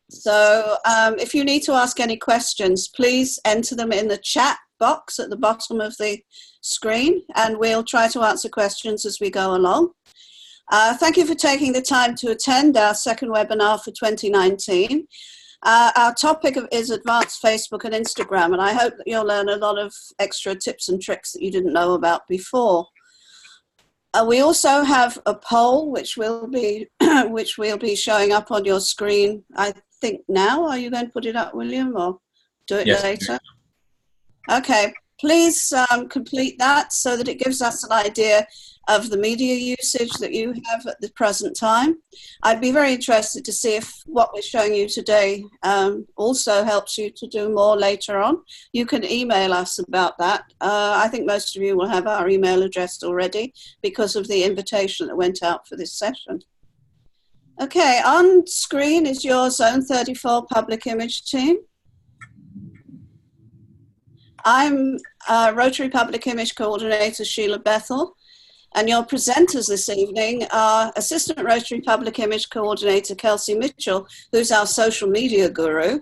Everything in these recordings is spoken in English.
So if you need to ask any questions, please enter them in the chat box at the bottom of the screen, and we'll try to answer questions as we go along. Thank you for taking the time to attend our second webinar for 2019. Our topic is advanced Facebook and Instagram, and I hope that you'll learn a lot of extra tips and tricks that you didn't know about before. We also have a poll which will be showing up on your screen, I think now. Are you going to put it up, William, or do it later? Okay, please complete that so that it gives us an idea of the media usage that you have at the present time. I'd be very interested to see if what we're showing you today also helps you to do more later on. You can email us about that. I think most of you will have our email address already because of the invitation that went out for this session. Okay, on screen is your Zone 34 public image team. I'm Rotary Public Image Coordinator Sheila Bethel, and your presenters this evening are Assistant Rotary Public Image Coordinator Kelsey Mitchell, who's our social media guru,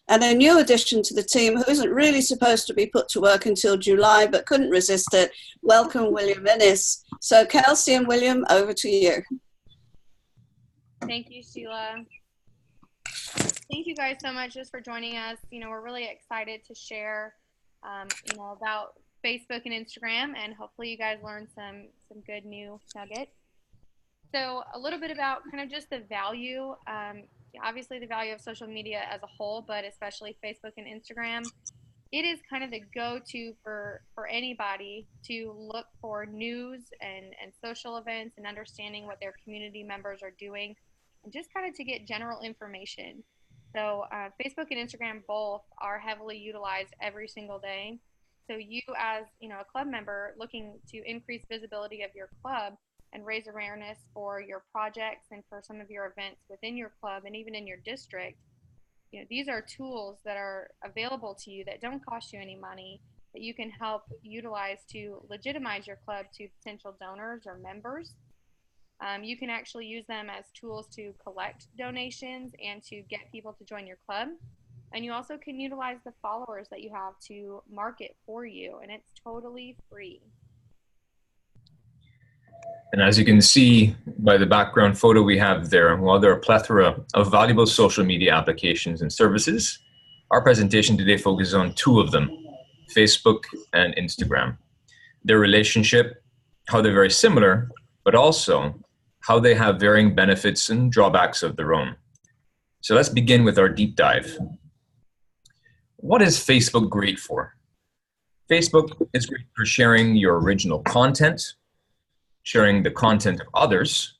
and a new addition to the team who isn't really supposed to be put to work until July but couldn't resist it. Welcome, William Innes. So Kelsey and William, over to you. Thank you, Sheila. Thank you guys so much just for joining us. We're really excited to share about Facebook and Instagram, and hopefully you guys learned some good new nuggets. So a little bit about kind of just the value, obviously the value of social media as a whole, but especially Facebook and Instagram. It is kind of the go-to for anybody to look for news and social events and understanding what their community members are doing, and just kind of to get general information. So Facebook and Instagram both are heavily utilized every single day. So you as a club member looking to increase visibility of your club and raise awareness for your projects and for some of your events within your club and even in your district, these are tools that are available to you that don't cost you any money, that you can help utilize to legitimize your club to potential donors or members. You can actually use them as tools to collect donations and to get people to join your club. And you also can utilize the followers that you have to market for you, and it's totally free. And as you can see by the background photo we have there, while there are a plethora of valuable social media applications and services, our presentation today focuses on two of them, Facebook and Instagram. Their relationship, how they're very similar, but also how they have varying benefits and drawbacks of their own. So let's begin with our deep dive. What is Facebook great for? Facebook is great for sharing your original content, sharing the content of others,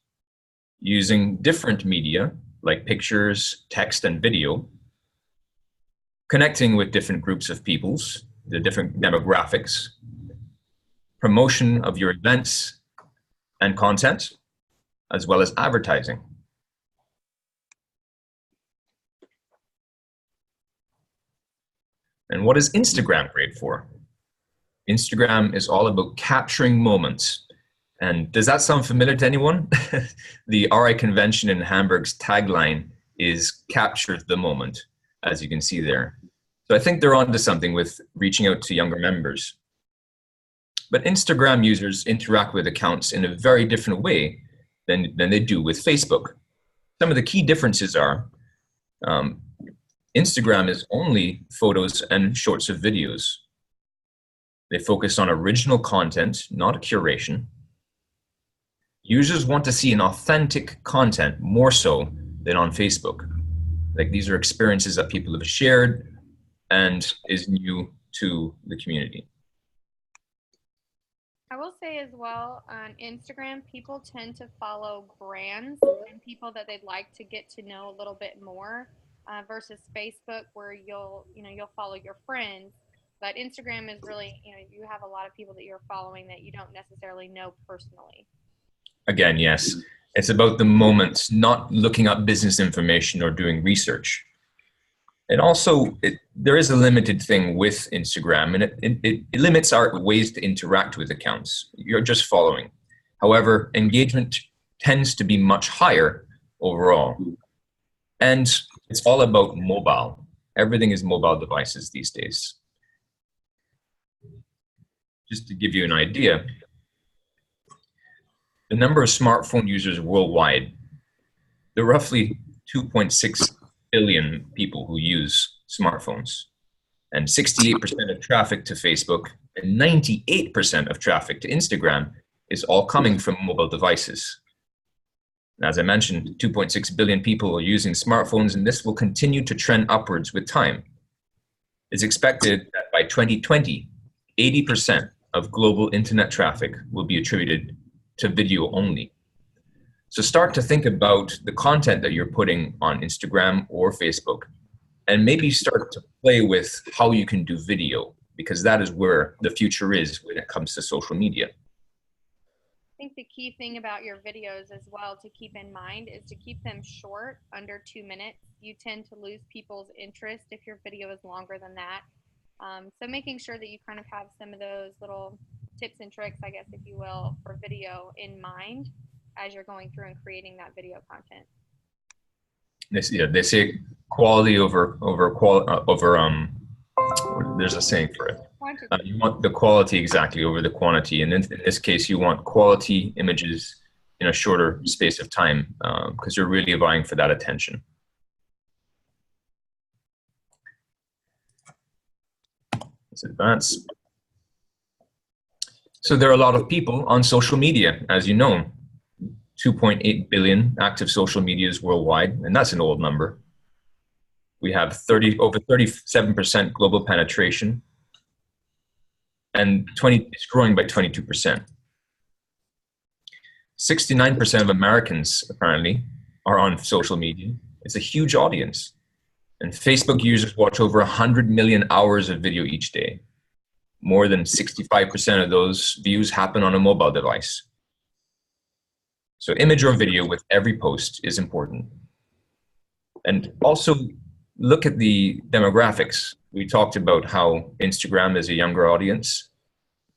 using different media like pictures, text, and video, connecting with different groups of peoples, the different demographics, promotion of your events and content, as well as advertising. And what is Instagram great for? Instagram is all about capturing moments. And does that sound familiar to anyone? The RI convention in Hamburg's tagline is capture the moment, as you can see there. So I think they're onto something with reaching out to younger members. But Instagram users interact with accounts in a very different way than they do with Facebook. Some of the key differences are Instagram is only photos and shorts of videos. They focus on original content, not curation. Users want to see an authentic content more so than on Facebook. Like, these are experiences that people have shared and is new to the community. I will say as well, on Instagram, people tend to follow brands and people that they'd like to get to know a little bit more, versus Facebook, where you'll follow your friends. But Instagram is really, you have a lot of people that you're following that you don't necessarily know personally. Again, yes, it's about the moments, not looking up business information or doing research. And also, there is a limited thing with Instagram, and it limits our ways to interact with accounts. You're just following. However, engagement tends to be much higher overall. And It's all about mobile. Everything is mobile devices these days. Just to give you an idea, the number of smartphone users worldwide, there are roughly 2.6 billion people who use smartphones, and 68% of traffic to Facebook and 98% of traffic to Instagram is all coming from mobile devices. As I mentioned, 2.6 billion people are using smartphones, and this will continue to trend upwards with time. It's expected that by 2020, 80% of global internet traffic will be attributed to video only. So start to think about the content that you're putting on Instagram or Facebook, and maybe start to play with how you can do video, because that is where the future is when it comes to social media. I think the key thing about your videos as well to keep in mind is to keep them short, under 2 minutes. You tend to lose people's interest if your video is longer than that. So making sure that you kind of have some of those little tips and tricks, I guess, if you will, for video in mind as you're going through and creating that video content. They say quality over there's a saying for it. You want the quality exactly over the quantity, and in this case, you want quality images in a shorter space of time because you're really vying for that attention. Let's advance. So there are a lot of people on social media, as you know. 2.8 billion active social medias worldwide, and that's an old number. We have over 37% global penetration, and it's growing by 22%. 69% of Americans, apparently, are on social media. It's a huge audience. And Facebook users watch over 100 million hours of video each day. More than 65% of those views happen on a mobile device. So image or video with every post is important. And also look at the demographics. We talked about how Instagram is a younger audience,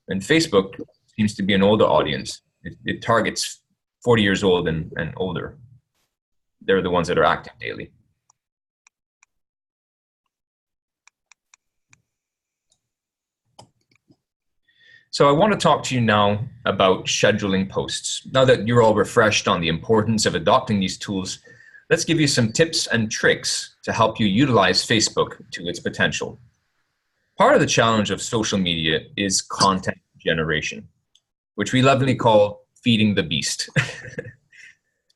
and Facebook seems to be an older audience. It targets 40 years old and older. They're the ones that are active daily. So I want to talk to you now about scheduling posts. Now that you're all refreshed on the importance of adopting these tools, let's give you some tips and tricks to help you utilize Facebook to its potential. Part of the challenge of social media is content generation, which we lovingly call feeding the beast.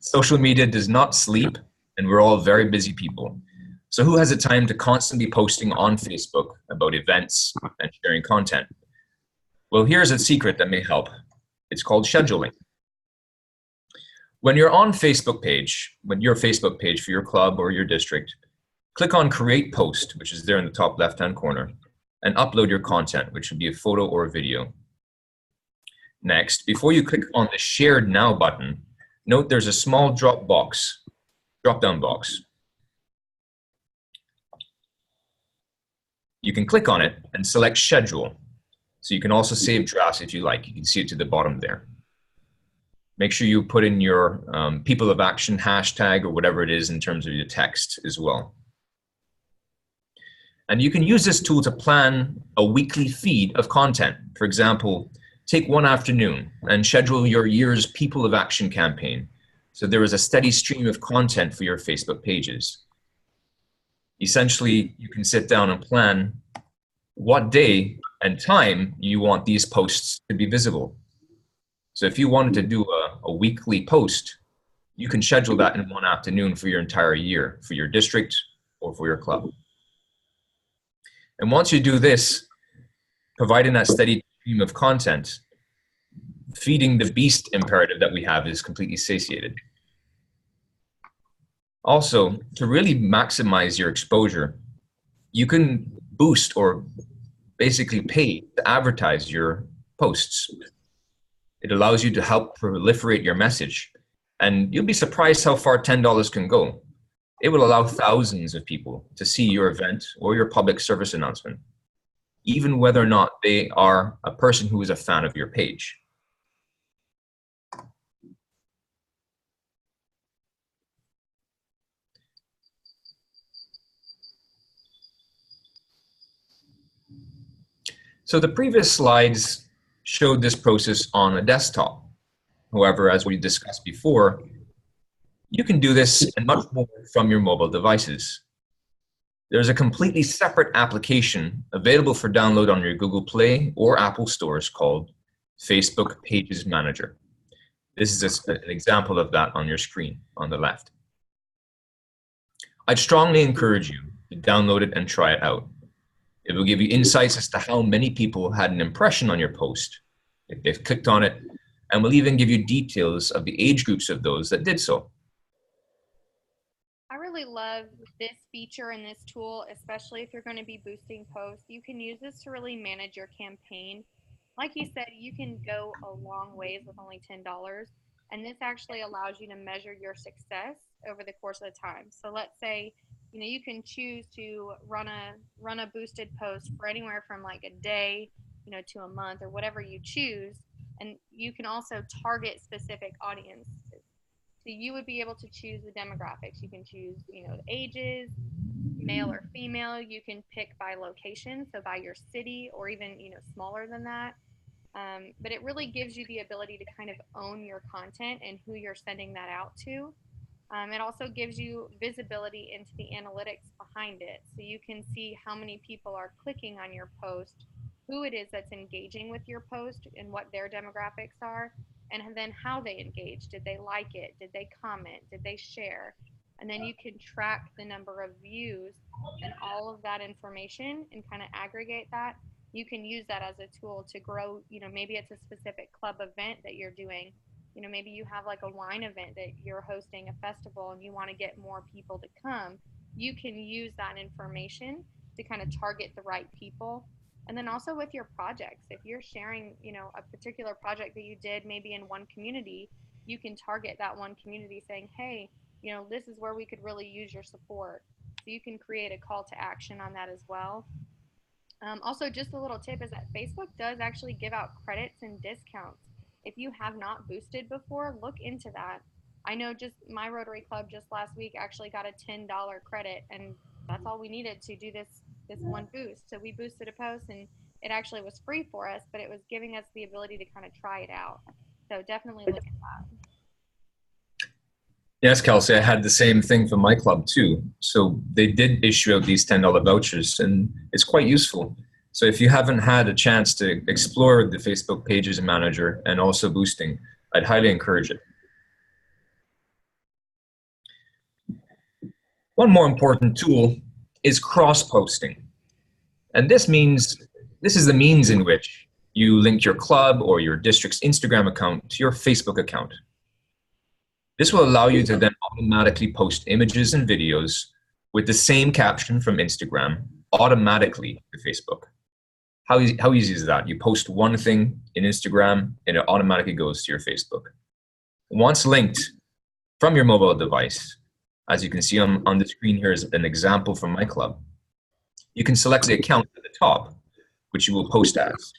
Social media does not sleep, and we're all very busy people. So who has the time to constantly posting on Facebook about events and sharing content? Well, here's a secret that may help. It's called scheduling. When you're on Facebook page, when your Facebook page for your club or your district, click on Create Post, which is there in the top left-hand corner, and upload your content, which would be a photo or a video. Next, before you click on the Shared Now button, note there's a small drop-down box. You can click on it and select Schedule. So you can also save drafts if you like. You can see it to the bottom there. Make sure you put in your People of Action hashtag or whatever it is in terms of your text as well. And you can use this tool to plan a weekly feed of content. For example, take one afternoon and schedule your year's People of Action campaign. So there is a steady stream of content for your Facebook pages. Essentially, you can sit down and plan what day and time you want these posts to be visible. So if you wanted to do a weekly post, you can schedule that in one afternoon for your entire year, for your district or for your club. And once you do this, providing that steady stream of content, feeding the beast imperative that we have is completely satiated. Also, to really maximize your exposure, you can boost or basically pay to advertise your posts. It allows you to help proliferate your message. And you'll be surprised how far $10 can go. It will allow thousands of people to see your event or your public service announcement, even whether or not they are a person who is a fan of your page. So the previous slides showed this process on a desktop. However, as we discussed before, you can do this and much more from your mobile devices. There's a completely separate application available for download on your Google Play or Apple stores called Facebook Pages Manager. This is an example of that on your screen on the left. I'd strongly encourage you to download it and try it out. It will give you insights as to how many people had an impression on your post, if they've clicked on it, and will even give you details of the age groups of those that did so. I really love this feature and this tool, especially if you're going to be boosting posts. You can use this to really manage your campaign. Like you said, you can go a long ways with only $10, and this actually allows you to measure your success over the course of the time. So let's say, you can choose to run a boosted post for anywhere from like a day, to a month or whatever you choose, and you can also target specific audiences. So you would be able to choose the demographics. You can choose, the ages, male or female. You can pick by location, so by your city or even, smaller than that. But it really gives you the ability to kind of own your content and who you're sending that out to. It also gives you visibility into the analytics behind it. So you can see how many people are clicking on your post, who it is that's engaging with your post and what their demographics are, and then how they engage. Did they like it? Did they comment? Did they share? And then you can track the number of views and all of that information and kind of aggregate that. You can use that as a tool to grow, maybe it's a specific club event that you're doing. Maybe you have like a wine event that you're hosting, a festival, and you want to get more people to come. You can use that information to kind of target the right people. And then also with your projects, if you're sharing, a particular project that you did maybe in one community, you can target that one community saying, hey, this is where we could really use your support. So you can create a call to action on that as well. Also, just a little tip is that Facebook does actually give out credits and discounts. If you have not boosted before, look into that. I know just my Rotary Club just last week actually got a $10 credit, and that's all we needed to do this one boost. So we boosted a post, and it actually was free for us, but it was giving us the ability to kind of try it out. So definitely look at that. Yes, Kelsey, I had the same thing for my club too. So they did issue out these $10 vouchers, and it's quite useful. So if you haven't had a chance to explore the Facebook Pages Manager and also boosting, I'd highly encourage it. One more important tool is cross-posting. And this is the means in which you link your club or your district's Instagram account to your Facebook account. This will allow you to then automatically post images and videos with the same caption from Instagram automatically to Facebook. How easy is that? You post one thing in Instagram and it automatically goes to your Facebook. Once linked from your mobile device, as you can see on the screen here is an example from my club, you can select the account at the top, which you will post as.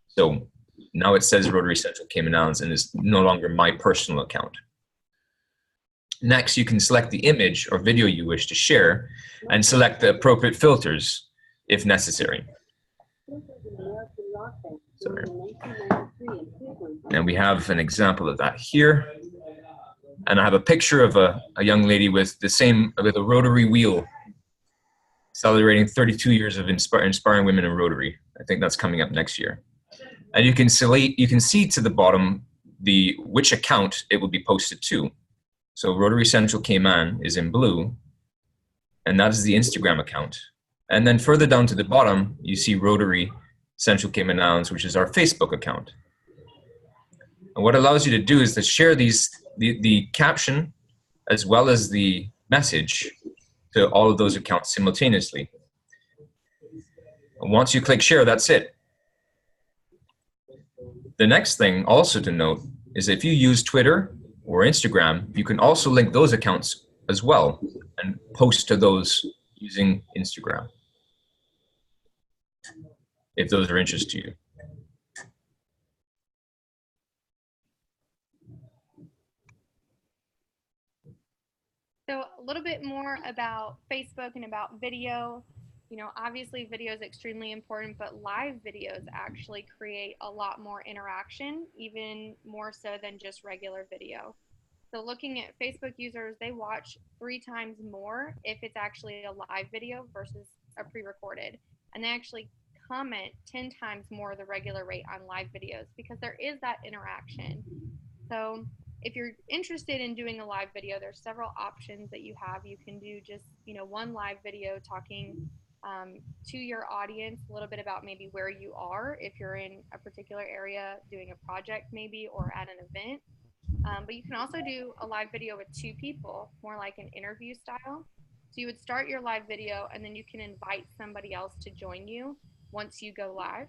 So now it says Rotary Central Cayman Islands and is no longer my personal account. Next, you can select the image or video you wish to share and select the appropriate filters if necessary. Sorry. And we have an example of that here. And I have a picture of a young lady with a Rotary wheel celebrating 32 years of inspiring women in Rotary. I think that's coming up next year. And you can see to the bottom which account it will be posted to. So Rotary Central Cayman is in blue, and that is the Instagram account. And then further down to the bottom, you see Rotary Central Cayman Islands, which is our Facebook account. And what it allows you to do is to share the caption as well as the message to all of those accounts simultaneously. And once you click share, that's it. The next thing also to note is if you use Twitter or Instagram, you can also link those accounts as well and post to those using Instagram, if those are of interest to you. So a little bit more about Facebook and about video. you know, obviously video is extremely important, but live videos actually create a lot more interaction, even more so than just regular video. So looking at Facebook users, they watch 3 times more if it's actually a live video versus a pre-recorded. And they actually comment 10 times more the regular rate on live videos because there is that interaction. So if you're interested in doing a live video, there's several options that you have. You can do just, you know, one live video talking to your audience a little bit about maybe where you are, if you're in a particular area doing a project maybe or at an event. But you can also do a live video with 2 people, more like an interview style. So you would start your live video and then you can invite somebody else to join you once you go live.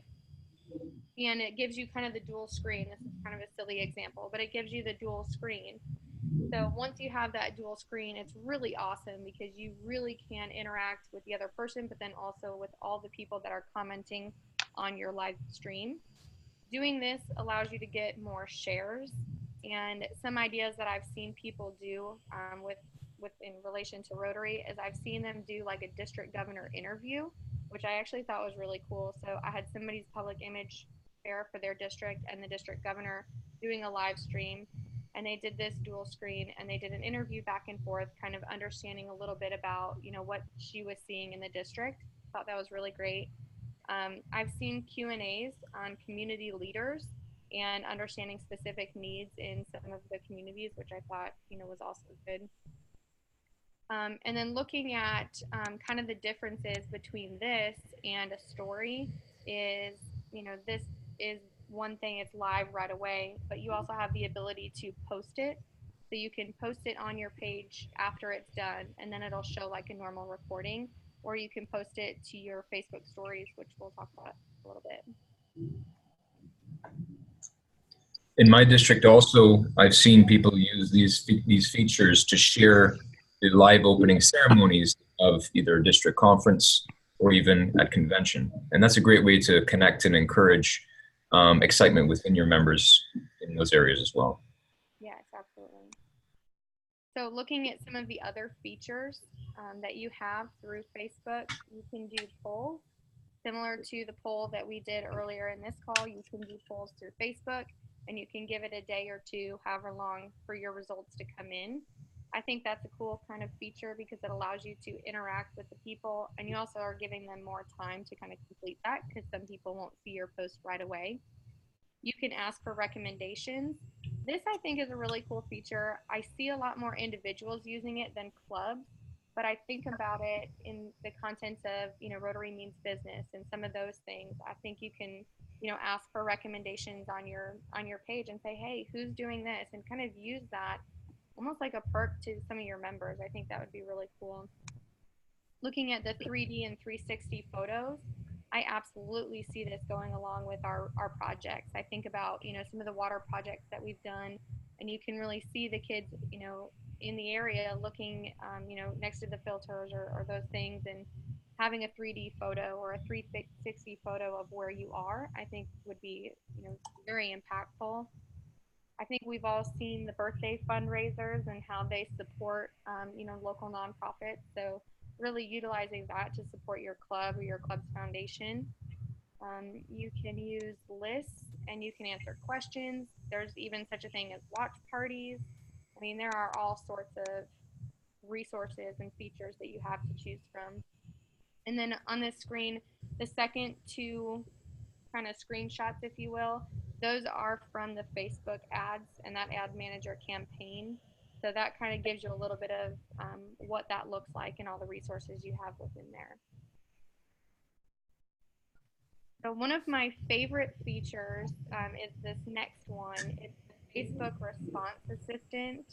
And it gives you kind of the dual screen. This is kind of a silly example, but it gives you the dual screen. So once you have that dual screen, it's really awesome because you really can interact with the other person, but then also with all the people that are commenting on your live stream. Doing this allows you to get more shares, and some ideas that I've seen people do with in relation to Rotary is I've seen them do like a district governor interview, which I actually thought was really cool. So I had somebody's public image share for their district and the district governor doing a live stream, and they did this dual screen and they did an interview back and forth, kind of understanding a little bit about, you know, what she was seeing in the district. Thought that was really great. I've seen Q&As on community leaders and understanding specific needs in some of the communities, which I thought, you know, was also good. And then looking at kind of the differences between this and a story is, you know, this is one thing, it's live right away, but you also have the ability to post it. So you can post it on your page after it's done, and then it'll show like a normal recording, or you can post it to your Facebook stories, which we'll talk about a little bit. In my district also, I've seen people use these features to share the live opening ceremonies of either a district conference or even at convention. And that's a great way to connect and encourage excitement within your members in those areas as well. Yes, absolutely. So looking at some of the other features that you have through Facebook, you can do polls. Similar to the poll that we did earlier in this call, you can do polls through Facebook, and you can give it a day or two, however long, for your results to come in. I think that's a cool kind of feature because it allows you to interact with the people, and you also are giving them more time to kind of complete that because some people won't see your post right away. You can ask for recommendations. This I think is a really cool feature. I see a lot more individuals using it than clubs, but I think about it in the context of, you know, Rotary means business and some of those things. I think you can, you know, ask for recommendations on your page and say, hey, who's doing this, and kind of use that almost like a perk to some of your members. I think that would be really cool. Looking at the 3D and 360 photos, I absolutely see this going along with our projects. I think about, you know, some of the water projects that we've done, and you can really see the kids, you know, in the area looking, you know, next to the filters or those things, and having a 3D photo or a 360 photo of where you are, I think would be, you know, very impactful. I think we've all seen the birthday fundraisers and how they support, you know, local nonprofits. So really utilizing that to support your club or your club's foundation. You can use lists and you can answer questions. There's even such a thing as watch parties. I mean, there are all sorts of resources and features that you have to choose from. And then on this screen, the second two kind of screenshots, if you will, those are from the Facebook ads and that ad manager campaign. So that kind of gives you a little bit of what that looks like and all the resources you have within there. So one of my favorite features is this next one. It's the Facebook Response Assistant.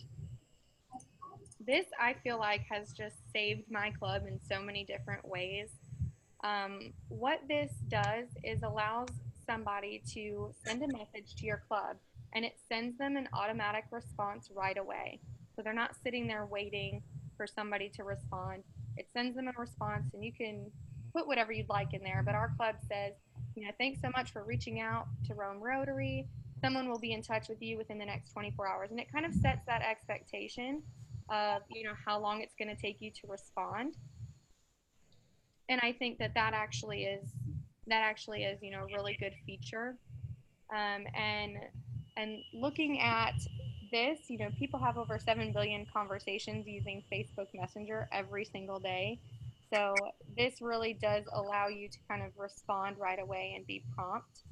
This, I feel like, has just saved my club in so many different ways. What this does is allows somebody to send a message to your club, and it sends them an automatic response right away. So they're not sitting there waiting for somebody to respond. It sends them a response, and you can put whatever you'd like in there. But our club says, you know, thanks so much for reaching out to Rome Rotary. Someone will be in touch with you within the next 24 hours. And it kind of sets that expectation of, you know, how long it's going to take you to respond. And I think that that actually is, you know, a really good feature. And looking at this, you know, people have over 7 billion conversations using Facebook Messenger every single day. So this really does allow you to kind of respond right away and be prompt.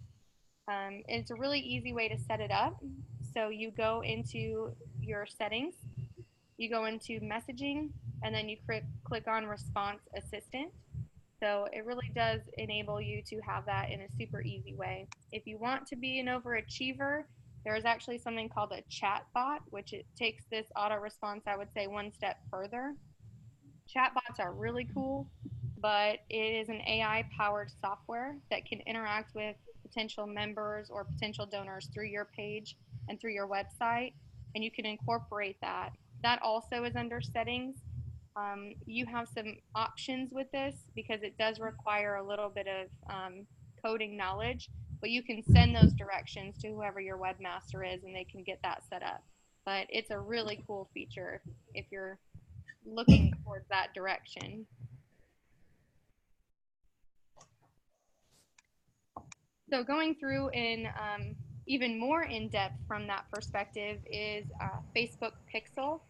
It's a really easy way to set it up. So you go into your settings, you go into messaging, and then you click on response assistant. So it really does enable you to have that in a super easy way. If you want to be an overachiever, there is actually something called a chat bot, which it takes this auto response, I would say, one step further. Chatbots are really cool, but it is an AI powered software that can interact with potential members or potential donors through your page and through your website, and you can incorporate that. That also is under settings. You have some options with this because it does require a little bit of coding knowledge, but you can send those directions to whoever your webmaster is and they can get that set up. But it's a really cool feature if you're looking towards that direction. So going through in even more in depth from that perspective is Facebook Pixel.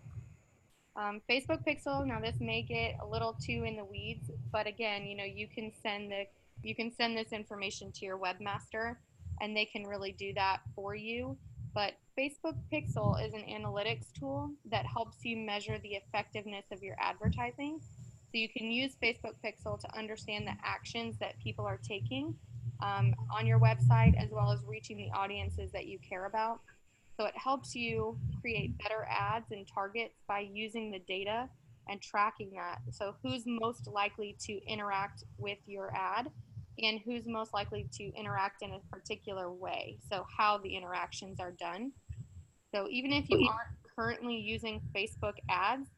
Facebook Pixel. Now this may get a little too in the weeds, but again, you know, you can send this information to your webmaster, and they can really do that for you. But Facebook Pixel is an analytics tool that helps you measure the effectiveness of your advertising. So you can use Facebook Pixel to understand the actions that people are taking on your website, as well as reaching the audiences that you care about. So it helps you create better ads and targets by using the data and tracking that. So who's most likely to interact with your ad and who's most likely to interact in a particular way. So how the interactions are done. So even if you aren't currently using Facebook ads,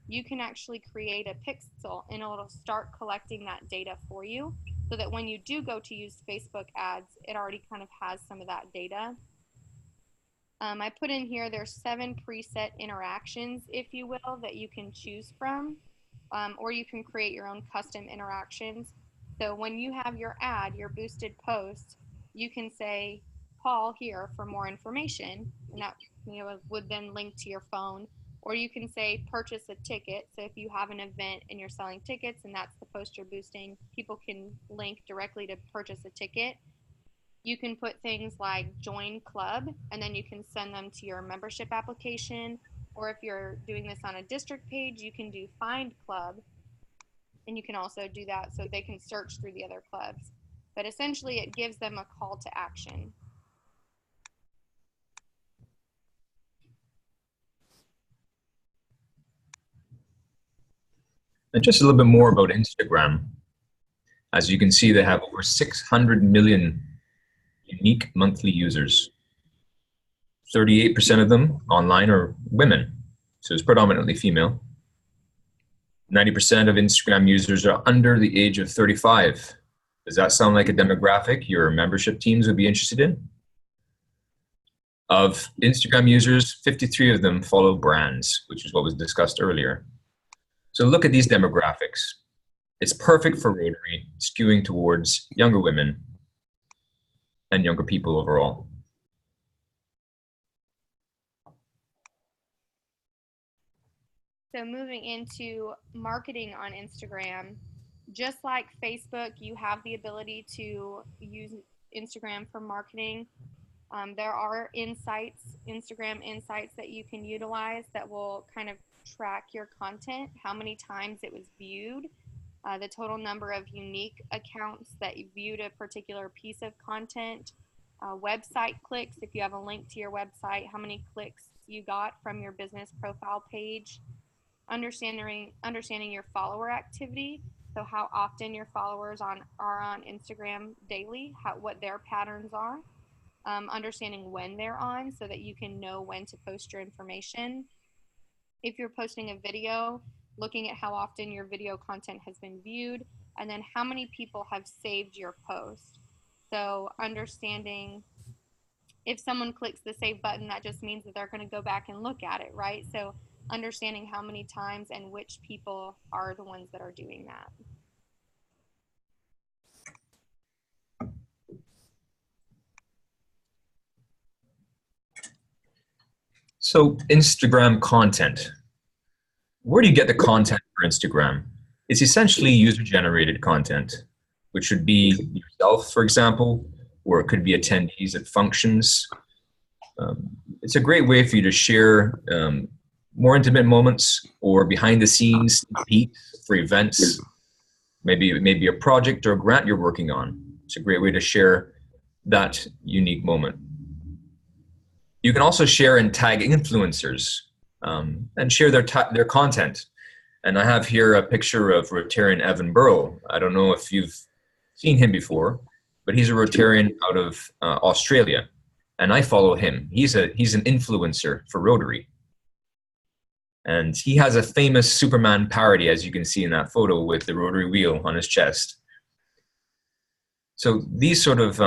you can actually create a pixel and it'll start collecting that data for you so that when you do go to use Facebook ads, it already kind of has some of that data. I put in here, there's 7 preset interactions, if you will, that you can choose from, or you can create your own custom interactions. So when you have your ad, your boosted post, you can say, call here for more information, and that, you know, would then link to your phone. Or you can say, purchase a ticket. So if you have an event and you're selling tickets and that's the post you're boosting, people can link directly to purchase a ticket. You can put things like join club, and then you can send them to your membership application. Or if you're doing this on a district page, you can do find club, and you can also do that so they can search through the other clubs. But essentially, it gives them a call to action. And just a little bit more about Instagram. As you can see, they have over 600 million unique monthly users. 38% of them online are women, so it's predominantly female. 90% of Instagram users are under the age of 35. Does that sound like a demographic your membership teams would be interested in? Of Instagram users, 53 of them follow brands, which is what was discussed earlier. So look at these demographics. It's perfect for Rotary, skewing towards younger women and younger people overall. So moving into marketing on Instagram, just like Facebook, you have the ability to use Instagram for marketing. There are insights, Instagram insights that you can utilize that will kind of track your content, how many times it was viewed, the total number of unique accounts that you viewed a particular piece of content, website clicks, if you have a link to your website, how many clicks you got from your business profile page, understanding your follower activity, so how often your followers are on Instagram daily, what their patterns are. Understanding when they're on so that you can know when to post your information. If you're posting a video, looking at how often your video content has been viewed, and then how many people have saved your post. So understanding if someone clicks the save button, that just means that they're going to go back and look at it, right? So understanding how many times and which people are the ones that are doing that. So Instagram content. Where do you get the content for Instagram? It's essentially user-generated content, which would be yourself, for example, or it could be attendees at functions. It's a great way for you to share more intimate moments or behind-the-scenes peeks for events. Maybe a project or a grant you're working on. It's a great way to share that unique moment. You can also share and tag influencers and share their content. And I have here a picture of Rotarian Evan Burrow. I don't know if you've seen him before, but he's a Rotarian out of Australia, and I follow him. He's an influencer for Rotary. And he has a famous Superman parody, as you can see in that photo, with the Rotary wheel on his chest. So these sort of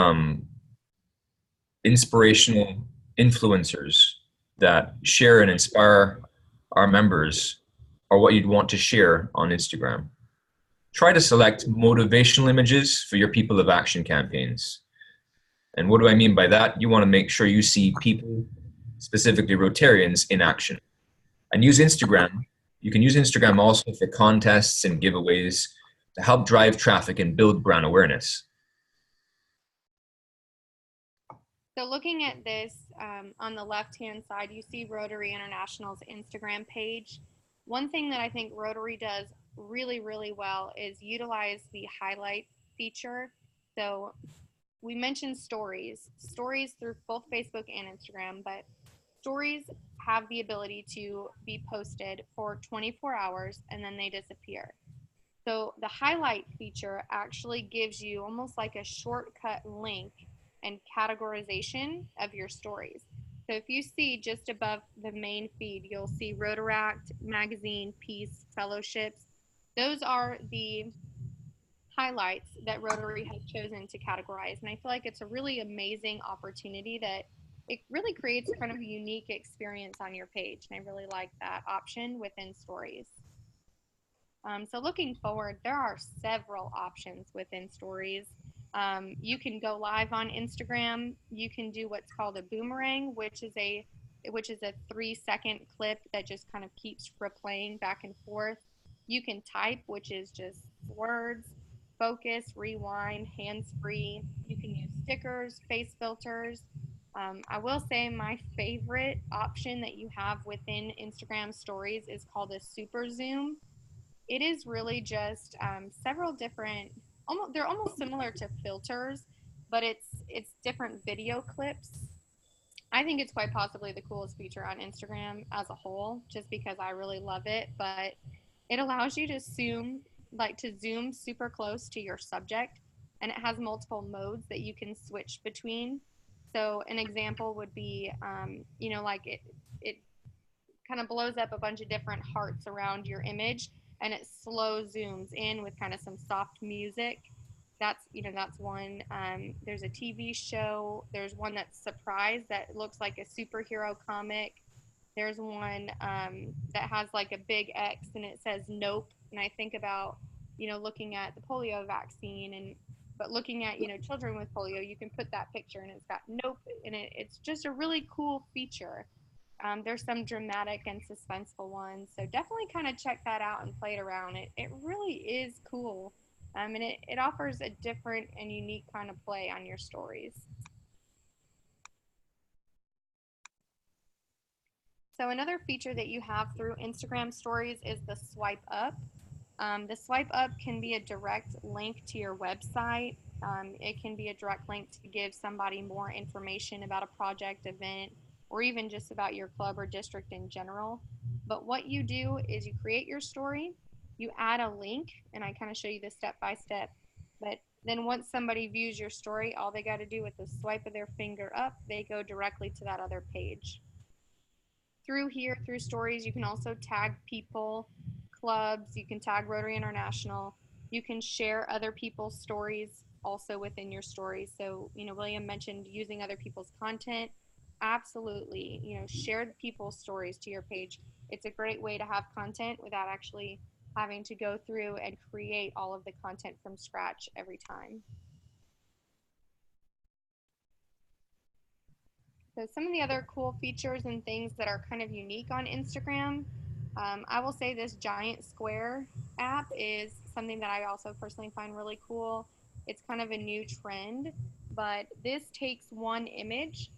inspirational influencers that share and inspire our members are what you'd want to share on Instagram. Try to select motivational images for your People of Action campaigns. And what do I mean by that? You want to make sure you see people, specifically Rotarians, in action. And use Instagram. You can use Instagram also for contests and giveaways to help drive traffic and build brand awareness. So looking at this, on the left-hand side, you see Rotary International's Instagram page. One thing that I think Rotary does really, really well is utilize the highlight feature. So we mentioned stories through both Facebook and Instagram, but stories have the ability to be posted for 24 hours and then they disappear. So the highlight feature actually gives you almost like a shortcut link and categorization of your stories. So if you see just above the main feed, you'll see Rotaract, Magazine, Peace, Fellowships. Those are the highlights that Rotary has chosen to categorize. And I feel like it's a really amazing opportunity that it really creates kind of a unique experience on your page. And I really like that option within stories. So looking forward, there are several options within stories. You can go live on Instagram. You can do what's called a boomerang, which is a 3-second clip that just kind of keeps replaying back and forth. You can type, which is just words, focus, rewind, hands-free. You can use stickers, face filters. I will say my favorite option that you have within Instagram stories is called a super zoom. It is really just several different, they're almost similar to filters, but it's different video clips. I think it's quite possibly the coolest feature on Instagram as a whole, just because I really love it. But it allows you to zoom super close to your subject, and it has multiple modes that you can switch between. So an example would be, like it kind of blows up a bunch of different hearts around your image, and it slow zooms in with kind of some soft music. That's one. There's a TV show. There's one that's Surprise that looks like a superhero comic. There's one that has like a big X and it says nope. And I think about, looking at the polio vaccine but looking at, children with polio, you can put that picture and it's got nope in it. It's just a really cool feature. There's some dramatic and suspenseful ones. So definitely kind of check that out and play it around. It really is cool. And it offers a different and unique kind of play on your stories. So another feature that you have through Instagram stories is the swipe up. The swipe up can be a direct link to your website. It can be a direct link to give somebody more information about a project, event, or even just about your club or district in general. But what you do is you create your story, you add a link, and I kind of show you this step by step. But then once somebody views your story, all they got to do with the swipe of their finger up, they go directly to that other page. Through stories, you can also tag people, clubs, you can tag Rotary International, you can share other people's stories also within your stories. So, William mentioned using other people's content. Absolutely, share people's stories to your page. It's a great way to have content without actually having to go through and create all of the content from scratch every time. So some of the other cool features and things that are kind of unique on Instagram, I will say this giant square app is something that I also personally find really cool. It's kind of a new trend, but this takes one image.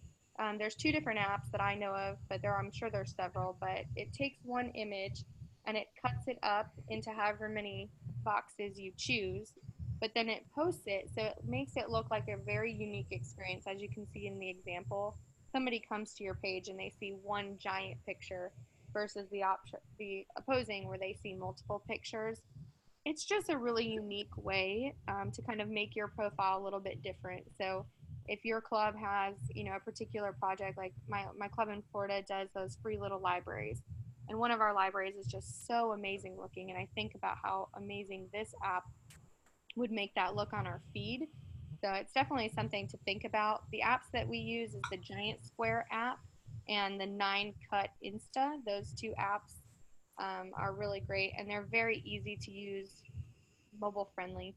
There's two different apps that I know of, but I'm sure there's several, but it takes one image and it cuts it up into however many boxes you choose, but then it posts it, so it makes it look like a very unique experience, as you can see in the example. Somebody comes to your page and they see one giant picture versus the opposing where they see multiple pictures. It's just a really unique way to kind of make your profile a little bit different. So if your club has, a particular project, like my club in Florida does those free little libraries, and one of our libraries is just so amazing looking, and I think about how amazing this app would make that look on our feed. So it's definitely something to think about. The apps that we use is the Giant Square app and the 9Cut Insta. Those two apps are really great, and they're very easy to use, mobile friendly.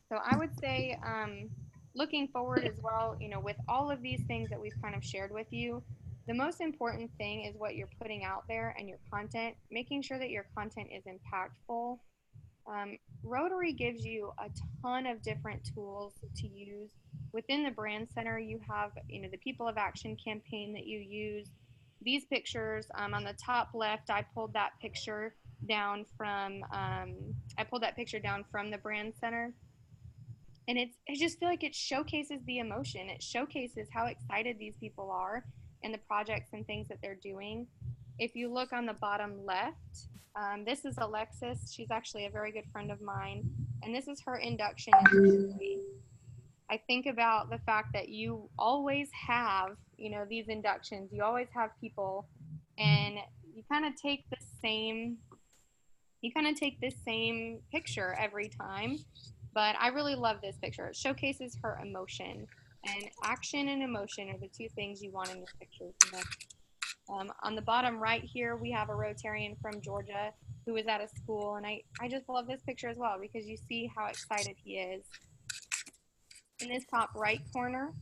So I would say, looking forward as well, with all of these things that we've kind of shared with you, the most important thing is what you're putting out there and your content, making sure that your content is impactful. Rotary gives you a ton of different tools to use. Within the brand center, you have, the People of Action campaign that you use. These pictures on the top left, I pulled that picture down from the brand center, and I just feel like it showcases the emotion. It showcases how excited these people are and the projects and things that they're doing. If you look on the bottom left, this is Alexis. She's actually a very good friend of mine, and this is her induction into Rotary. I think about the fact that you always have, these inductions. You always have people, and you kind of take the same picture every time, but I really love this picture. It showcases her emotion, and action and emotion are the two things you want in your pictures. On the bottom right here, we have a Rotarian from Georgia who is at a school, and I just love this picture as well because you see how excited he is. In this top right corner,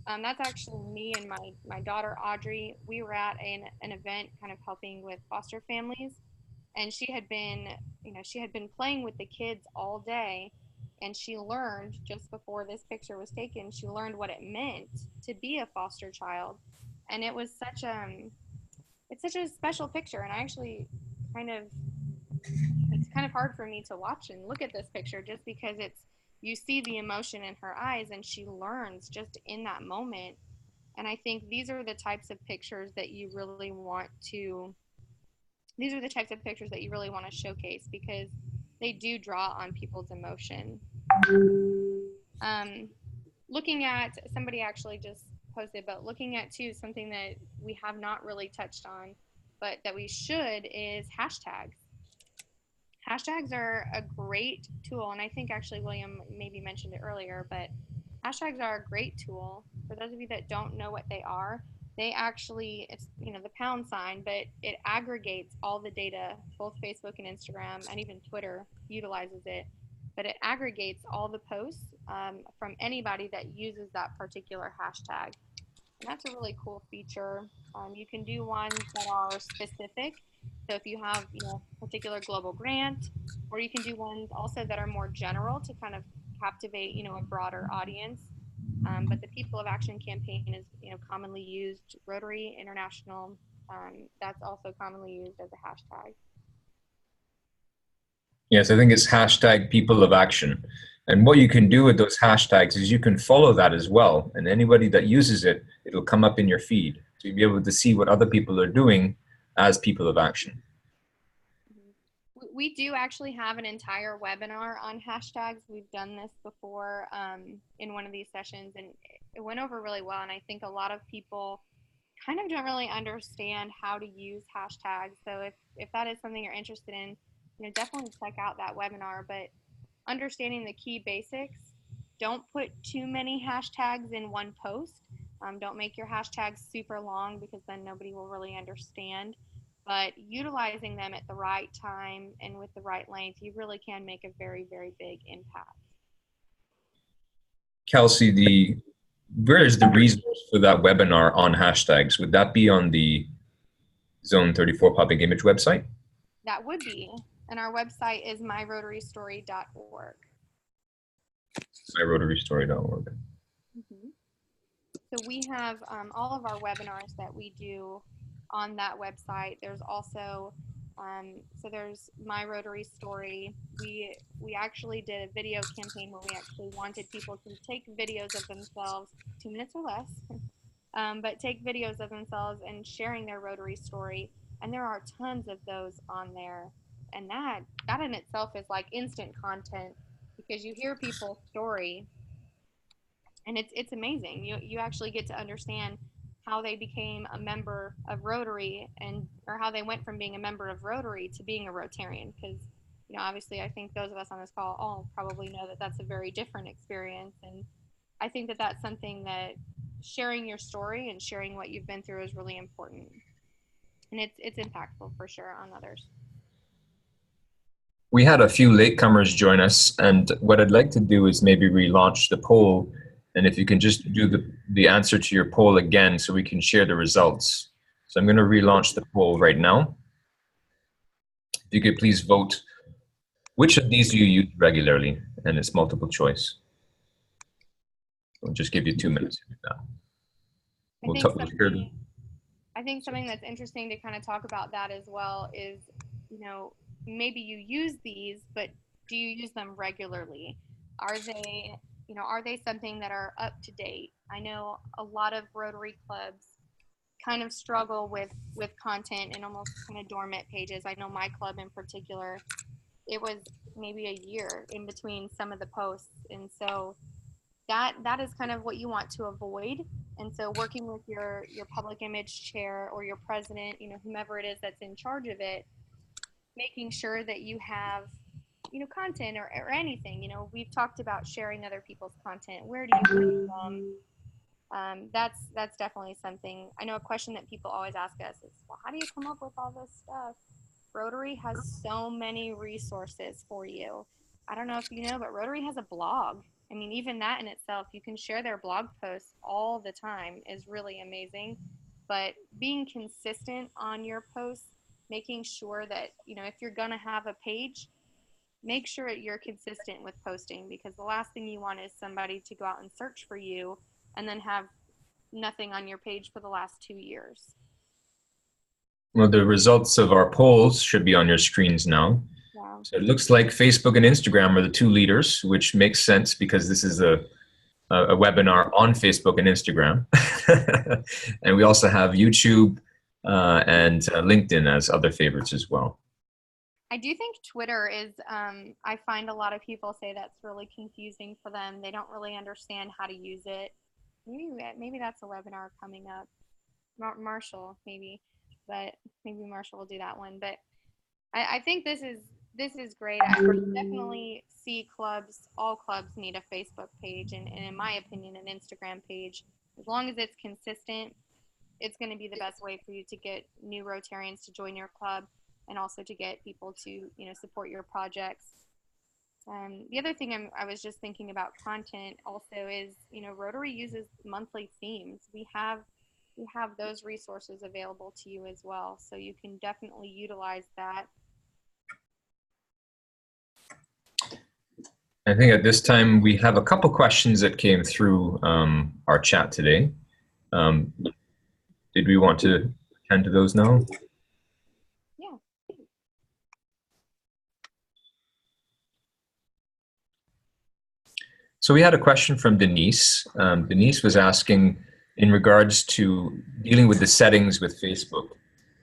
that's actually me and my daughter Audrey. We were at an event kind of helping with foster families, and she had been playing with the kids all day, and she learned just before this picture was taken, she learned what it meant to be a foster child, and it's such a special picture. And I actually kind of it's kind of hard for me to watch and look at this picture just because you see the emotion in her eyes and she learns just in that moment. And I think these are the types of pictures that you really want to showcase because they do draw on people's emotion. Um, Looking at, somebody actually just posted, but looking at too, something that we have not really touched on, but that we should, is hashtags. Hashtags are a great tool, and I think actually William maybe mentioned it earlier, but hashtags are a great tool. For those of you that don't know what they are, they actually, it's, the pound sign, but it aggregates all the data. Both Facebook and Instagram and even Twitter utilizes it, but it aggregates all the posts from anybody that uses that particular hashtag. And that's a really cool feature. You can do ones that are specific. So if you have, a particular global grant, or you can do ones also that are more general to kind of captivate, a broader audience. But the People of Action campaign is, commonly used. Rotary International, that's also commonly used as a hashtag. Yes, I think it's hashtag People of Action. And what you can do with those hashtags is you can follow that as well. And anybody that uses it, it'll come up in your feed. So you'll be able to see what other people are doing as People of Action. We do actually have an entire webinar on hashtags. We've done this before in one of these sessions, and it went over really well. And I think a lot of people kind of don't really understand how to use hashtags. So if that is something you're interested in, definitely check out that webinar. But understanding the key basics, don't put too many hashtags in one post. Don't make your hashtags super long because then nobody will really understand. but utilizing them at the right time and with the right length, you really can make a very, very big impact. Kelsey, where is the resource for that webinar on hashtags? Would that be on the Zone 34 Public Image website? That would be, and our website is myrotarystory.org. myrotarystory.org. Mm-hmm. So we have all of our webinars that we do on that website. There's also, so there's My Rotary Story. We actually did a video campaign where we actually wanted people to take videos of themselves, 2 minutes or less, but take videos of themselves and sharing their Rotary story. And there are tons of those on there. And that in itself is like instant content, because you hear people's story and it's amazing. You actually get to understand how they became a member of Rotary, and or how they went from being a member of Rotary to being a Rotarian, because obviously I think those of us on this call all probably know that that's a very different experience. And I think that that's something that sharing your story and sharing what you've been through is really important, and it's impactful for sure on others. We had a few latecomers join us, and what I'd like to do is maybe relaunch the poll. And if you can just do the answer to your poll again so we can share the results. So I'm going to relaunch the poll right now. If you could please vote, which of these do you use regularly? And it's multiple choice. I'll just give you 2 minutes to do that. I think something that's interesting to kind of talk about that as well is, maybe you use these, but do you use them regularly? Are they something that are up to date? I know a lot of Rotary clubs kind of struggle with content and almost kind of dormant pages. I know my club in particular, it was maybe a year in between some of the posts. And so that is kind of what you want to avoid. And so working with your public image chair or your president, whomever it is that's in charge of it, making sure that you have content or anything. We've talked about sharing other people's content. Where do you bring from? That's definitely something. I know a question that people always ask us is, well, how do you come up with all this stuff? Rotary has so many resources for you. I don't know if you know, but Rotary has a blog. I mean, even that in itself, you can share their blog posts all the time, is really amazing. But being consistent on your posts, making sure that, if you're going to have a page, make sure you're consistent with posting, because the last thing you want is somebody to go out and search for you and then have nothing on your page for the last 2 years. Well, the results of our polls should be on your screens now. Wow. So it looks like Facebook and Instagram are the two leaders, which makes sense because this is a webinar on Facebook and Instagram. And we also have YouTube and LinkedIn as other favorites as well. I do think Twitter is, I find a lot of people say that's really confusing for them. They don't really understand how to use it. Maybe that's a webinar coming up. Marshall, maybe, but maybe Marshall will do that one. But I think this is great. I definitely see all clubs need a Facebook page, and in my opinion, an Instagram page. As long as it's consistent, it's going to be the best way for you to get new Rotarians to join your club, and also to get people to support your projects. The other thing I was just thinking about content also is, Rotary uses monthly themes. We have those resources available to you as well, so you can definitely utilize that. I think at this time we have a couple questions that came through our chat today. Did we want to attend to those now? Yeah. So we had a question from Denise. Denise was asking, in regards to dealing with the settings with Facebook,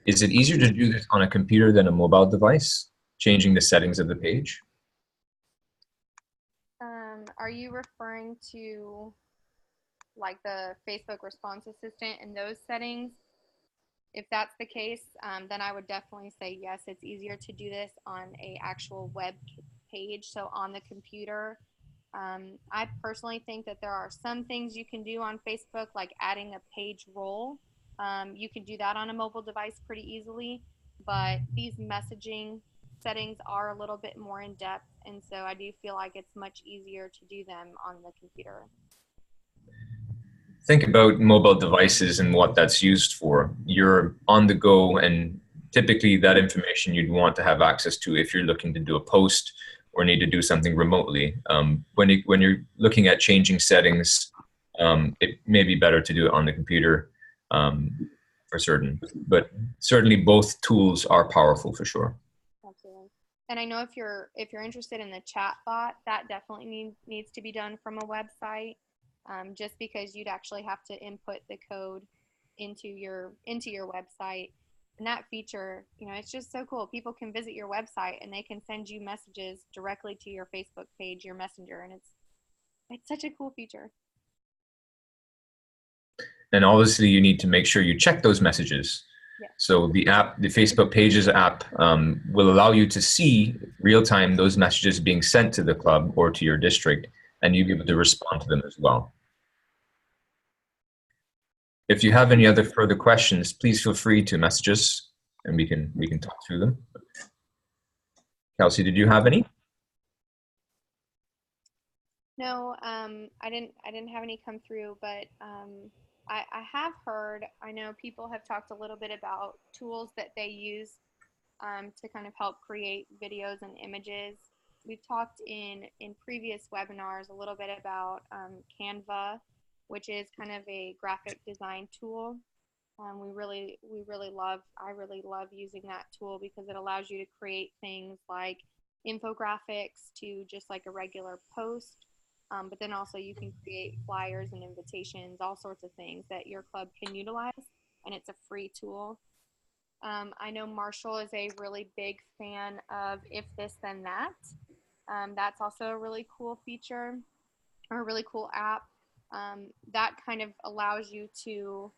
is it easier to do this on a computer than a mobile device, changing the settings of the page? Are you referring to like the Facebook response assistant and those settings? If that's the case, then I would definitely say yes, it's easier to do this on a actual web page, so on the computer. I personally think that there are some things you can do on Facebook, like adding a page roll. You can do that on a mobile device pretty easily. but these messaging settings are a little bit more in depth, and so I do feel like it's much easier to do them on the computer. Think about mobile devices and what that's used for. You're on the go, and typically that information you'd want to have access to if you're looking to do a post or need to do something remotely. When you're looking at changing settings, it may be better to do it on the computer for certain. But certainly both tools are powerful for sure. Absolutely. And I know if you're interested in the chat bot, that definitely needs to be done from a website. Just because you'd actually have to input the code into your website, and that feature, it's just so cool. People can visit your website and they can send you messages directly to your Facebook page, your Messenger, and it's such a cool feature. And obviously, you need to make sure you check those messages. Yeah. So the Facebook Pages app will allow you to see real time those messages being sent to the club or to your district, and you'll be able to respond to them as well. If you have any other further questions, please feel free to message us, and we can talk through them. Kelsey, did you have any? No, I didn't have any come through, but I have heard. I know people have talked a little bit about tools that they use to kind of help create videos and images. We've talked in previous webinars a little bit about Canva, which is kind of a graphic design tool. I really love using that tool because it allows you to create things like infographics to just like a regular post. But then also you can create flyers and invitations, all sorts of things that your club can utilize, and it's a free tool. I know Marshall is a really big fan of If This Then That. That's also a really cool feature or a really cool app. That kind of allows you to,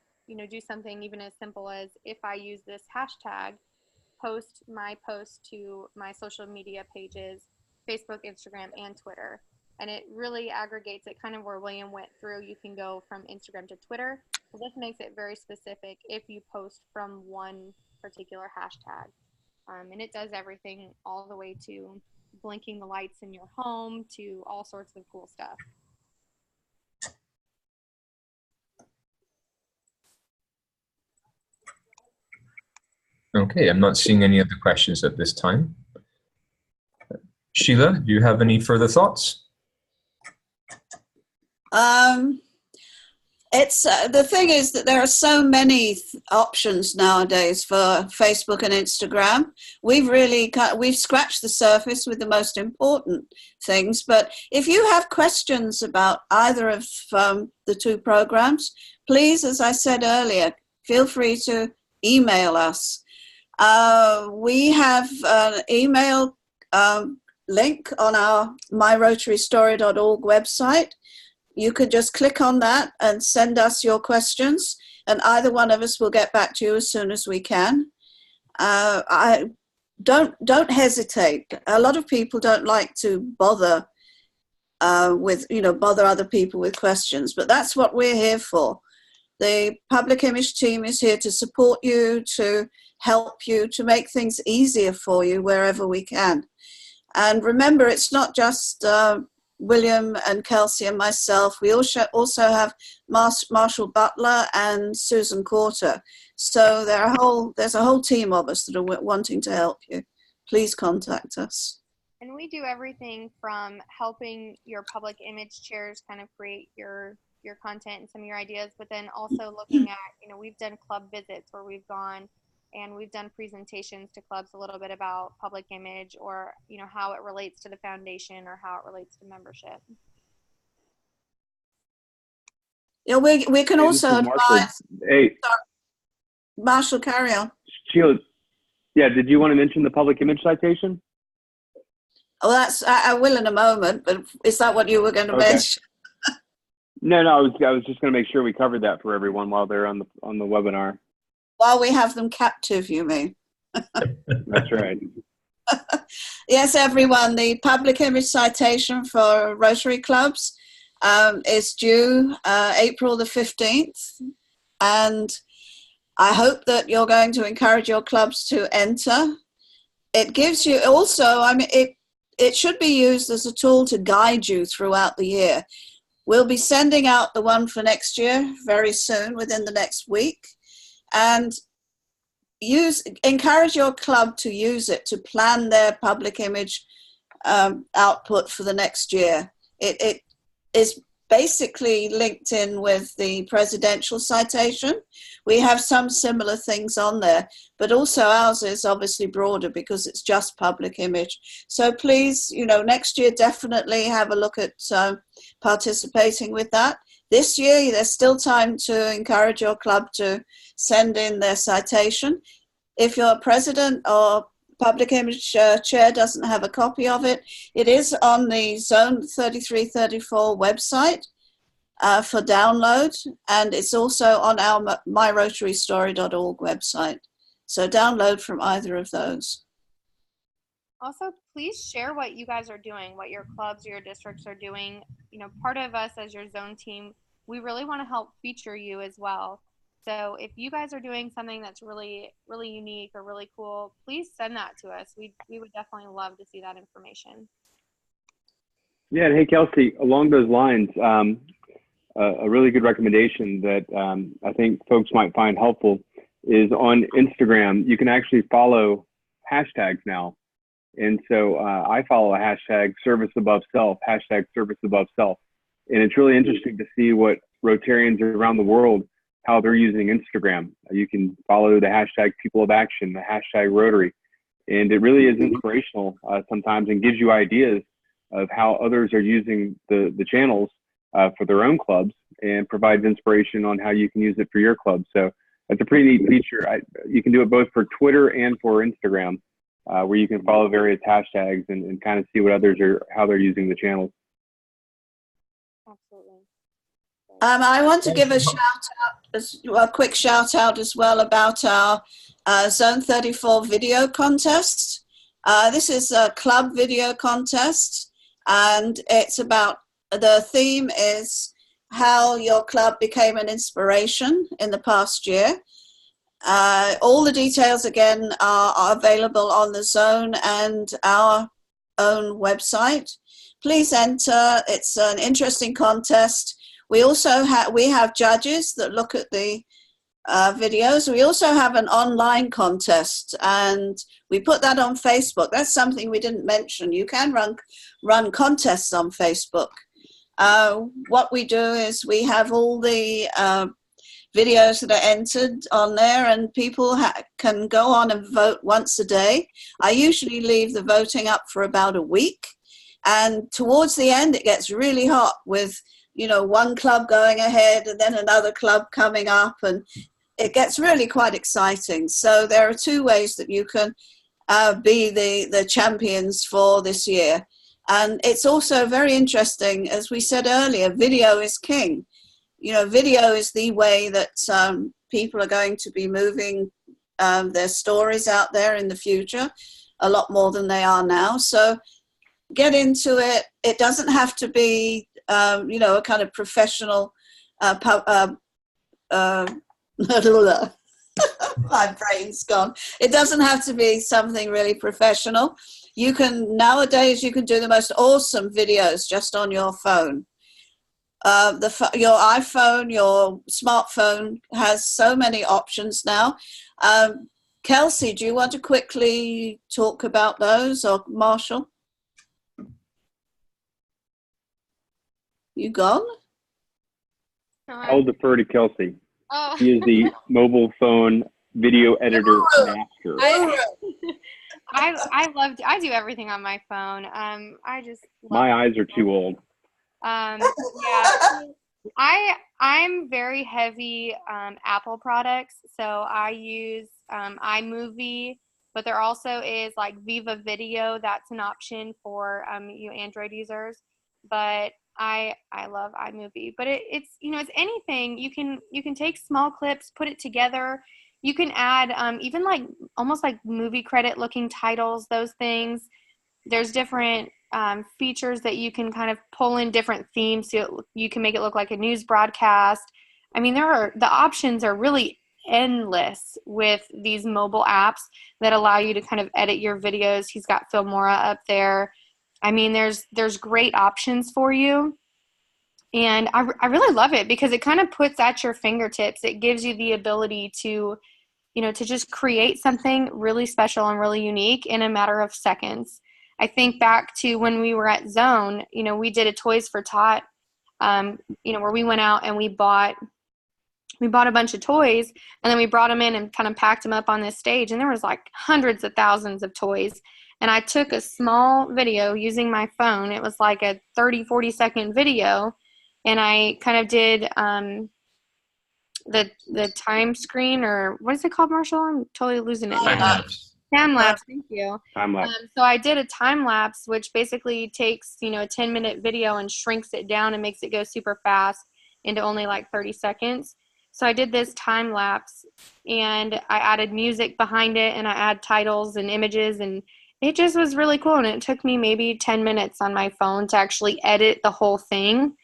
do something even as simple as, if I use this hashtag, post my post to my social media pages, Facebook, Instagram, and Twitter. And it really aggregates it, kind of where William went through. You can go from Instagram to Twitter. So this makes it very specific if you post from one particular hashtag. And it does everything all the way to blinking the lights in your home to all sorts of cool stuff. Okay, I'm not seeing any other questions at this time. Sheila, do you have any further thoughts? It's the thing is that there are so many options nowadays for Facebook and Instagram. We've scratched the surface with the most important things. But if you have questions about either of the two programs, please, as I said earlier, feel free to email us. We have an email link on our myrotarystory.org website. You could just click on that and send us your questions, and either one of us will get back to you as soon as we can. I don't hesitate. A lot of people don't like to bother bother other people with questions, but that's what we're here for. The public image team is here to support you, to help you, to make things easier for you wherever we can. And remember, it's not just William and Kelsey and myself. We also have Marshall Butler and Susan Corter. So there's a whole team of us that are wanting to help you. Please contact us. And we do everything from helping your public image chairs kind of create your content and some of your ideas, but then also looking at, we've done club visits where we've gone and we've done presentations to clubs a little bit about public image, or how it relates to the foundation or how it relates to membership. Yeah, we can also advise. Hey, Marshall, carry on. Sheila, yeah, did you want to mention the public image citation? Oh, I will in a moment, but is that what you were going to mention? No, I was just going to make sure we covered that for everyone while they're on the webinar. While we have them captive, you mean? That's right. Yes, everyone, the public image citation for Rotary clubs is due April the 15th. And I hope that you're going to encourage your clubs to enter. It gives you also, I mean, it should be used as a tool to guide you throughout the year. We'll be sending out the one for next year very soon, within the next week. And encourage your club to use it to plan their public image output for the next year. It is basically linked in with the presidential citation. We have some similar things on there, but also ours is obviously broader because it's just public image. So please, next year definitely have a look at participating with that. This year, there's still time to encourage your club to send in their citation. If your president or public image chair doesn't have a copy of it, it is on the Zone 3334 website for download, and it's also on our myrotarystory.org website. So download from either of those. Also, please share what you guys are doing, what your clubs or your districts are doing. Part of us as your zone team, we really want to help feature you as well. So if you guys are doing something that's really, really unique or really cool, please send that to us. We would definitely love to see that information. Yeah, and hey, Kelsey, along those lines, a really good recommendation that I think folks might find helpful is on Instagram. You can actually follow hashtags now. And so I follow a hashtag service above self, hashtag service above self. And it's really interesting to see what Rotarians around the world, how they're using Instagram. You can follow the hashtag people of action, the hashtag Rotary. And it really is inspirational sometimes and gives you ideas of how others are using the channels for their own clubs and provides inspiration on how you can use it for your club. So that's a pretty neat feature. You can do it both for Twitter and for Instagram, where you can follow various hashtags and kind of see what others how they're using the channels. Absolutely. I want to give a quick shout out as well about our Zone 34 video contest. This is a club video contest, and it's about, the theme is how your club became an inspiration in the past year. All the details again are available on the Zone and our own website. Please enter. It's an interesting contest. We also have judges that look at the videos. We also have an online contest, and we put that on Facebook. That's something we didn't mention. You can run contests on Facebook. What we do is we have all the videos that are entered on there, and people can go on and vote once a day. I usually leave the voting up for about a week, and towards the end it gets really hot with one club going ahead and then another club coming up, and it gets really quite exciting. So there are two ways that you can be the champions for this year. And it's also very interesting, as we said earlier, video is king. Video is the way that people are going to be moving their stories out there in the future, a lot more than they are now. So get into it. It doesn't have to be a kind of professional my brain's gone. It doesn't have to be something really professional. Nowadays you can do the most awesome videos just on your phone. Your iPhone, your smartphone has so many options now. Kelsey, do you want to quickly talk about those, or Marshall? You gone? I'll defer to Kelsey. Oh. He is the mobile phone video editor master. I do everything on my phone. I just my eyes are too old. Yeah. I'm very heavy Apple products, so I use iMovie, but there also is like Viva Video. That's an option for you Android users. But I love iMovie. But it's it's anything. You can take small clips, put it together. You can add even like almost like movie credit looking titles, those things. There's different features that you can kind of pull in different themes so you can make it look like a news broadcast. I mean, the options are really endless with these mobile apps that allow you to kind of edit your videos. He's got Filmora up there. I mean, there's great options for you. And I really love it because it kind of puts at your fingertips. It gives you the ability to, to just create something really special and really unique in a matter of seconds. I think back to when we were at Zone, we did a Toys for Tot, where we went out and we bought a bunch of toys, and then we brought them in and kind of packed them up on this stage, and there was like hundreds of thousands of toys. And I took a small video using my phone. It was like a 30-40 second video, and I kind of did the time screen, or what is it called, Marshall? I'm totally losing it now. Time lapse, thank you. Time lapse. So I did a time lapse, which basically takes, a 10-minute video and shrinks it down and makes it go super fast into only like 30 seconds. So I did this time lapse, and I added music behind it, and I add titles and images, and it just was really cool. And it took me maybe 10 minutes on my phone to actually edit the whole thing.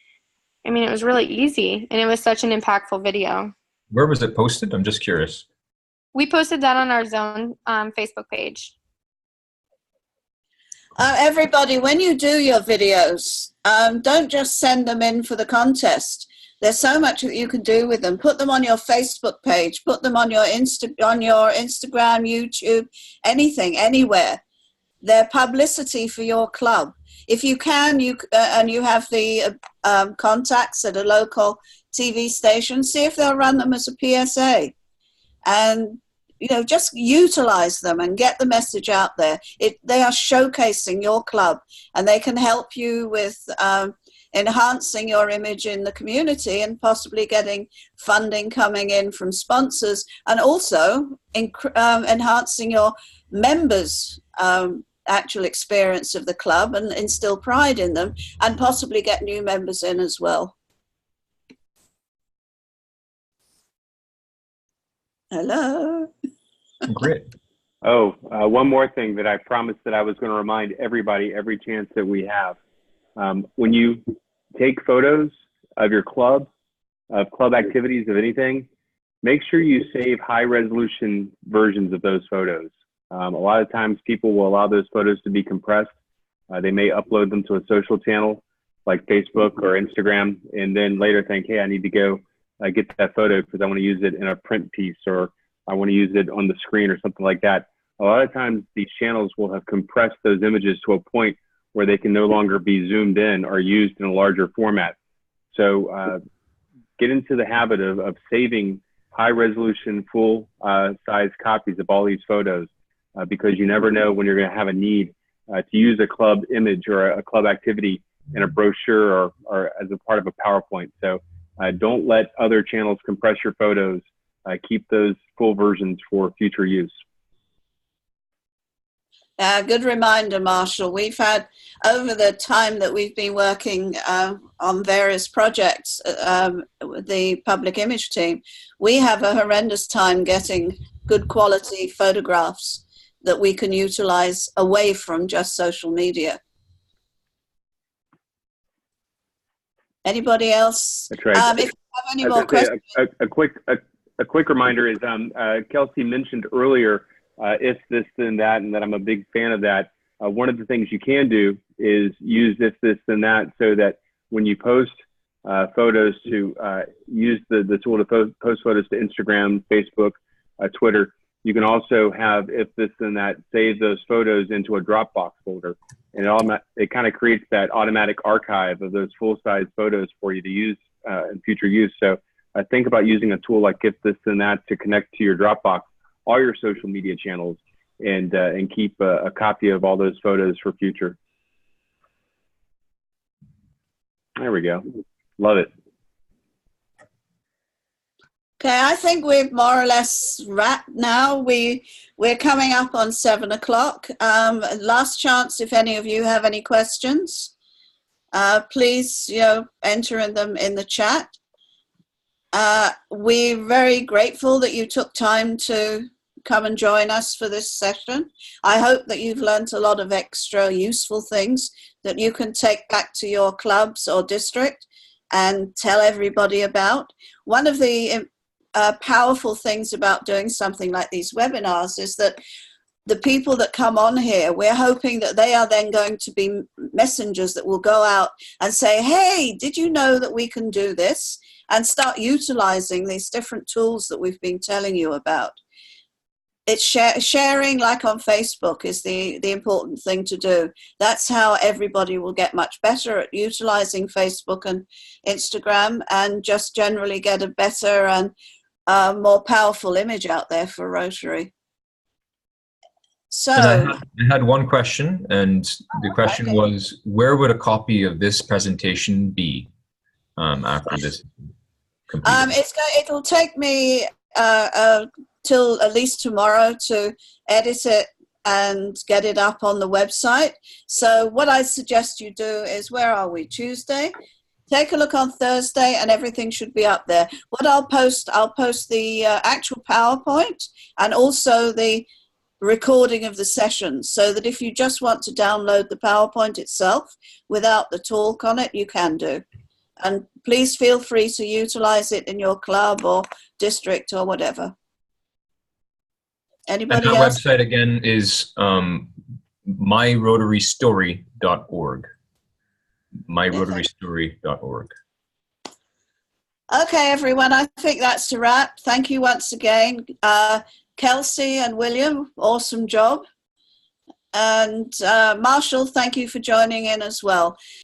I mean, it was really easy, and it was such an impactful video. Where was it posted? I'm just curious. We posted that on our Zone Facebook page. Everybody, when you do your videos, don't just send them in for the contest. There's so much that you can do with them. Put them on your Facebook page. Put them on your Instagram, YouTube, anything, anywhere. They're publicity for your club. If you can, and you have the contacts at a local TV station, see if they'll run them as a PSA. And, just utilize them and get the message out there. They are showcasing your club, and they can help you with enhancing your image in the community and possibly getting funding coming in from sponsors, and also enhancing your members' actual experience of the club and instill pride in them, and possibly get new members in as well. Hello. Great. Oh, one more thing that I promised that I was going to remind everybody every chance that we have. When you take photos of your club, of club activities, of anything, make sure you save high resolution versions of those photos. A lot of times people will allow those photos to be compressed. They may upload them to a social channel like Facebook or Instagram, and then later think, hey, I need to go get that photo because I want to use it in a print piece, or I want to use it on the screen or something like that. A lot of times these channels will have compressed those images to a point where they can no longer be zoomed in or used in a larger format. So get into the habit of saving high resolution, full size copies of all these photos because you never know when you're going to have a need to use a club image or a club activity in a brochure or as a part of a PowerPoint. So don't let other channels compress your photos. Keep those full versions for future use. Good reminder, Marshall. We've had, over the time that we've been working on various projects, the public image team, we have a horrendous time getting good quality photographs that we can utilize away from just social media. Anybody else? That's right. If you have any more questions. A quick reminder is Kelsey mentioned earlier if this then that, and that I'm a big fan of that. One of the things you can do is use if this then that, so that when you post photos to use the tool to post photos to Instagram, Facebook, Twitter. You can also have if this then that, save those photos into a Dropbox folder, and it kind of creates that automatic archive of those full-size photos for you to use in future use. So think about using a tool like if this then that to connect to your Dropbox, all your social media channels, and keep a copy of all those photos for future. There we go. Love it. Okay, I think we've more or less wrapped now. We're coming up on 7 o'clock. Last chance, if any of you have any questions, please enter them in the chat. We're very grateful that you took time to come and join us for this session. I hope that you've learned a lot of extra useful things that you can take back to your clubs or district and tell everybody about. One of the powerful things about doing something like these webinars is that the people that come on here, we're hoping that they are then going to be messengers that will go out and say, hey, did you know that we can do this? And start utilizing these different tools that we've been telling you about. It's sharing, like on Facebook, is the important thing to do. That's how everybody will get much better at utilizing Facebook and Instagram, and just generally get a better and more powerful image out there for Rotary. So and I had one question, and the question was, where would a copy of this presentation be after this completed? It'll take me till at least tomorrow to edit it and get it up on the website. So what I suggest you do is, where are we? Tuesday? Take a look on Thursday and everything should be up there. What I'll post the actual PowerPoint and also the recording of the sessions, so that if you just want to download the PowerPoint itself without the talk on it, you can do. And please feel free to utilize it in your club or district or whatever. Anybody and our else? website again is myrotarystory.org. myrotarystory.org. Okay, everyone, I think that's a wrap. Thank you once again. Kelsey and William, awesome job. And Marshall, thank you for joining in as well.